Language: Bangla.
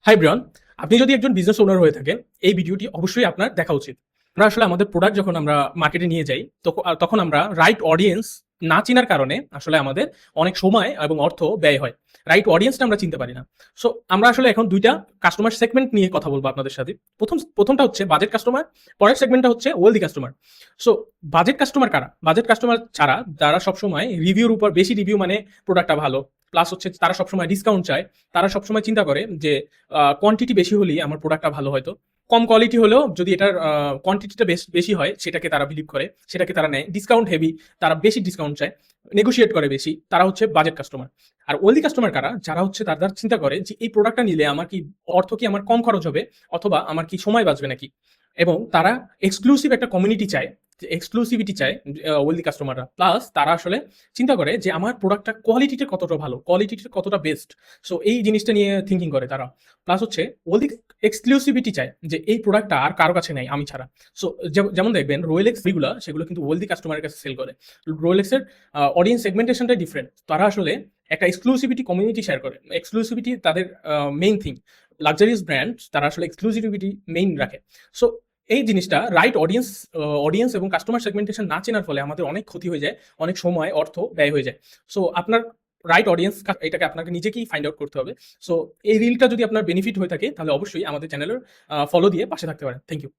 হাই ব্রিয়ন, আপনি যদি একজন বিজনেস ওনার হয়ে থাকেন, এই ভিডিওটি অবশ্যই আপনার দেখা উচিত। আমরা আসলে আমাদের প্রোডাক্ট যখন আমরা মার্কেটে নিয়ে যাই, তখন আমরা রাইট অডিয়েন্স না চিনার কারণে আসলে আমাদের অনেক সময় এবং অর্থ ব্যয় হয়। রাইট অডিয়েন্সটা আমরা চিনতে পারি না। সো আমরা আসলে এখন দুইটা কাস্টমার সেগমেন্ট নিয়ে কথা বলবো আপনাদের সাথে। প্রথমটা হচ্ছে বাজেট কাস্টমার, পরের সেগমেন্টটা হচ্ছে wealthy customer. So budget customer কারা? বাজেট কাস্টমার ছাড়া যারা সবসময় রিভিউর উপর বেশি রিভিউ মানে প্রোডাক্টটা ভালো, প্লাস হচ্ছে তারা সবসময় ডিসকাউন্ট চায়। তারা সবসময় চিন্তা করে যে কোয়ান্টিটি বেশি হলেই আমার প্রোডাক্টটা ভালো, হয়তো কম কোয়ালিটি হলেও যদি এটার কোয়ান্টিটিটা বেশি হয় সেটাকে তারা বিলিভ করে, সেটাকে তারা নেয়। ডিসকাউন্ট হেভি, তারা বেশি ডিসকাউন্ট চায়, নেগোশিয়েট করে বেশি, তারা হচ্ছে বাজেট কাস্টমার। আর ওয়েলদি কাস্টমার কারা? যারা হচ্ছে তারা চিন্তা করে যে এই প্রোডাক্টটা নিলে আমার কি অর্থ কি আমার কম খরচ হবে, অথবা আমার কি সময় বাঁচবে নাকি। এবং তারা এক্সক্লুসিভ একটা কমিউনিটি চায়, এক্সক্লুসিভিটি চায় ওয়েলদি কাস্টমাররা। প্লাস তারা আসলে চিন্তা করে যে আমার প্রোডাক্টটা কোয়ালিটিটা কতটা ভালো, কোয়ালিটিটা কতটা বেস্ট। সো এই জিনিসটা নিয়ে থিঙ্কিং করে তারা। প্লাস হচ্ছে ওয়েলদি এক্সক্লুসিভিটি চায়, যে এই প্রোডাক্টটা আর কারো কাছে নেই আমি ছাড়া। সো যেমন দেখবেন রোয়েলেক্স যেগুলো, সেগুলো কিন্তু ওয়েলদি কাস্টমারের কাছে সেল করে। রোয়েলেক্সের অডিয়েন্স সেগমেন্টেশনটাই ডিফারেন্ট। তারা আসলে একটা এক্সক্লুসিভিটি কমিউনিটি শেয়ার করে। এক্সক্লুসিভিটি তাদের মেইন থিং। লাক্সারিয়াস ব্র্যান্ড তারা আসলে এক্সক্লুসিভিটি মেইন রাখে। সো এই জিনিসটা রাইট অডিয়েন্স এবং কাস্টমার সেগমেন্টেশন না চেনার ফলে আমাদের অনেক ক্ষতি হয়ে যায়, অনেক সময় অর্থ ব্যয় হয়ে যায়। সো আপনার রাইট অডিয়েন্স, এটাকে আপনাকে নিজেকেই ফাইন্ড আউট করতে হবে। সো এই রিলটা যদি আপনার বেনিফিট হয়ে থাকে, তাহলে অবশ্যই আমাদের চ্যানেলের ফলো দিয়ে পাশে থাকতে পারেন। Thank you.